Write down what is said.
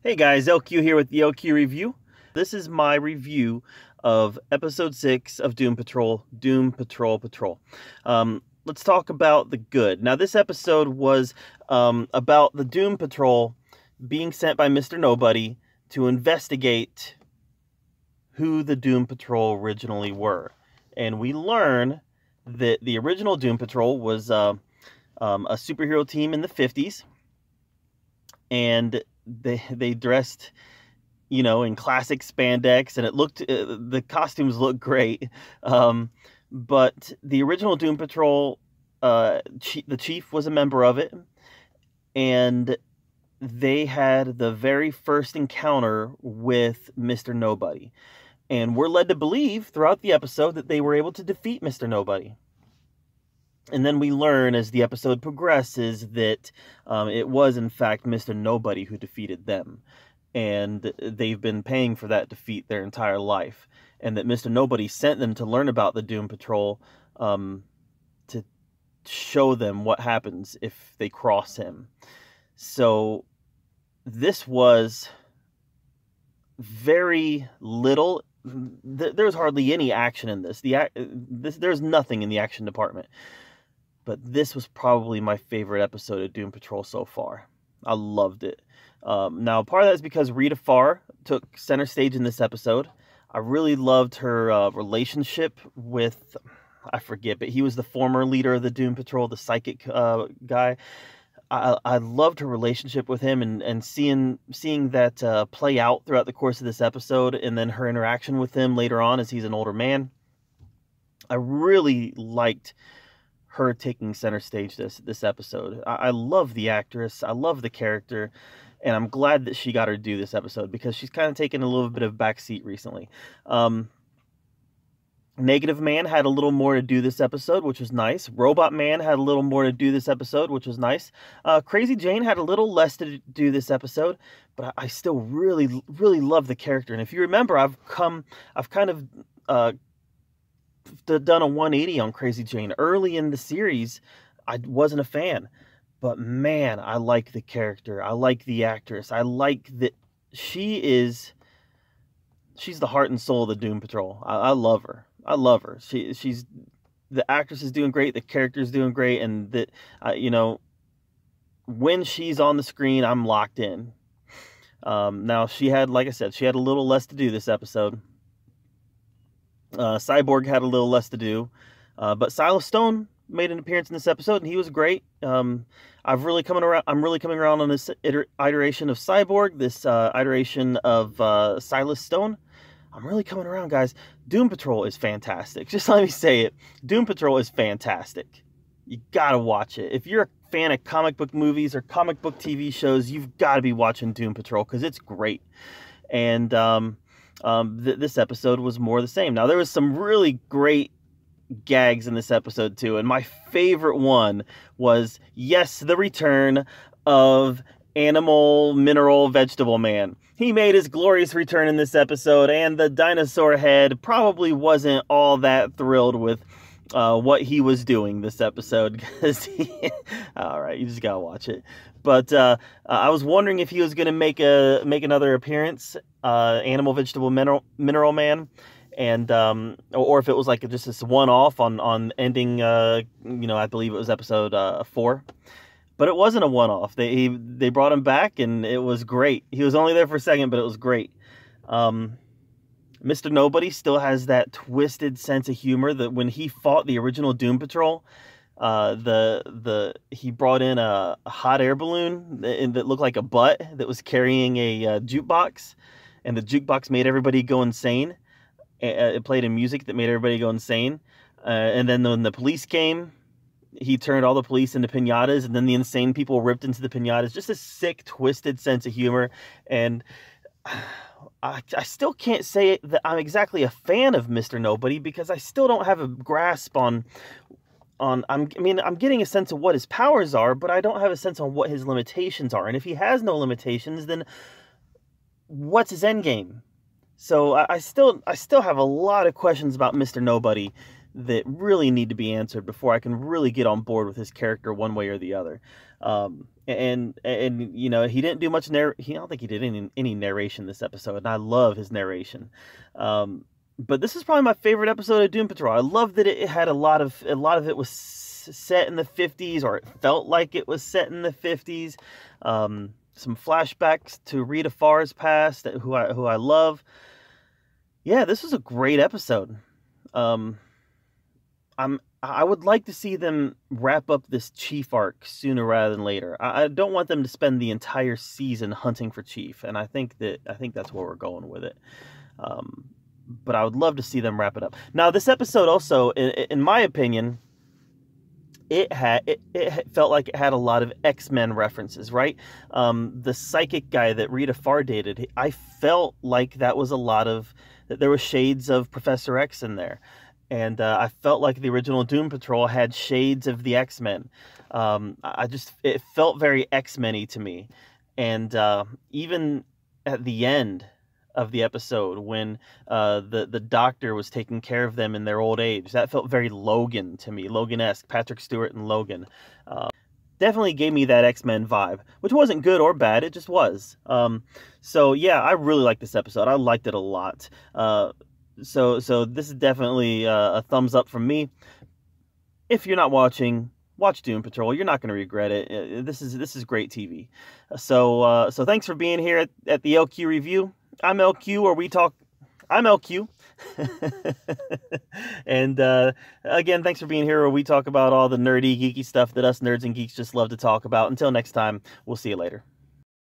Hey guys, LQ here with the LQ Review. This is my review of Episode 6 of Doom Patrol, Doom Patrol Patrol. Let's talk about the good. Now, this episode was about the Doom Patrol being sent by Mr. Nobody to investigate who the Doom Patrol originally were. And we learn that the original Doom Patrol was a superhero team in the 50s, and they dressed, in classic spandex, and it looked the costumes looked great. But the original Doom Patrol, the chief was a member of it, and they had the very first encounter with Mr. Nobody, and we're led to believe throughout the episode that they were able to defeat Mr. Nobody. And then we learn as the episode progresses that it was, in fact, Mr. Nobody who defeated them. And they've been paying for that defeat their entire life. And that Mr. Nobody sent them to learn about the Doom Patrol, to show them what happens if they cross him. So this was very little. There's hardly any action in this. There's nothing in the action department. But this was probably my favorite episode of Doom Patrol so far. I loved it. Now, part of that is because Rita Farr took center stage in this episode. I really loved her relationship with, I forget, but he was the former leader of the Doom Patrol, the psychic guy. I loved her relationship with him, and seeing that play out throughout the course of this episode, and then her interaction with him later on as he's an older man. I really liked her taking center stage this episode. I love the actress. I love the character. And I'm glad that she got her due this episode, because she's kind of taken a little bit of backseat recently. Negative Man had a little more to do this episode, which was nice. Robot Man had a little more to do this episode, which was nice. Crazy Jane had a little less to do this episode, but I still really, really love the character. And if you remember, I've kind of done a 180 on Crazy Jane. Early in the series, I wasn't a fan, but man, I like the character. I like the actress. I like that she's the heart and soul of the Doom Patrol. I love her. I love her. She's the actress is doing great. The character is doing great, and that when she's on the screen, I'm locked in. Now like I said, she had a little less to do this episode. Cyborg had a little less to do, but Silas Stone made an appearance in this episode, and he was great. I'm really coming around on this iteration of Cyborg, this iteration of Silas Stone. I'm really coming around, guys. Doom Patrol is fantastic. Just let me say it. Doom Patrol is fantastic. You gotta watch it. If you're a fan of comic book movies or comic book TV shows, you've got to be watching Doom Patrol, because it's great. And this episode was more the same. Now, there was some really great gags in this episode too, and my favorite one was, yes, the return of Animal Mineral Vegetable Man. He made his glorious return in this episode, and the dinosaur head probably wasn't all that thrilled with what he was doing this episode, because all right, you just gotta watch it. But I was wondering if he was gonna make another appearance, Animal Vegetable Mineral Man, and or if it was like just this one-off on ending, I believe it was episode 4. But it wasn't a one-off. They brought him back, and it was great. He was only there for a second, but it was great. Mr. Nobody still has that twisted sense of humor that when he fought the original Doom Patrol, he brought in a hot air balloon that looked like a butt that was carrying a jukebox, and the jukebox made everybody go insane. It played a music that made everybody go insane. And then when the police came, he turned all the police into piñatas, and then the insane people ripped into the piñatas. Just a sick, twisted sense of humor. And I still can't say that I'm exactly a fan of Mr. Nobody, because I still don't have a grasp on I'm getting a sense of what his powers are, but I don't have a sense on what his limitations are. And if he has no limitations, then what's his end game? So I still have a lot of questions about Mr. Nobody that really need to be answered before I can really get on board with his character one way or the other. And you know, he didn't do much I don't think he did any narration this episode, and I love his narration. But this is probably my favorite episode of Doom Patrol. I love that it had a lot of it was set in the 50s, or it felt like it was set in the 50s. Some flashbacks to Rita Farr's past, who I love. Yeah, this was a great episode. I would like to see them wrap up this Chief arc sooner rather than later. I don't want them to spend the entire season hunting for Chief, and I think that's where we're going with it. But I would love to see them wrap it up. Now, this episode also, in my opinion, it felt like it had a lot of X-Men references, right? The psychic guy that Rita Farr dated, I felt like that there were shades of Professor X in there. And I felt like the original Doom Patrol had shades of the X-Men. It felt very X-Men-y to me. And even at the end of the episode, when the doctor was taking care of them in their old age, that felt very Logan to me, Logan-esque, Patrick Stewart and Logan. Definitely gave me that X-Men vibe, which wasn't good or bad, it just was. So yeah, I really liked this episode. I liked it a lot. So this is definitely a thumbs up from me. If you're not watching, watch Doom Patrol. You're not going to regret it. This is great TV. So thanks for being here at the LQ review. I'm LQ, where we talk. I'm LQ. And again, thanks for being here, where we talk about all the nerdy, geeky stuff that us nerds and geeks just love to talk about. Until next time, we'll see you later.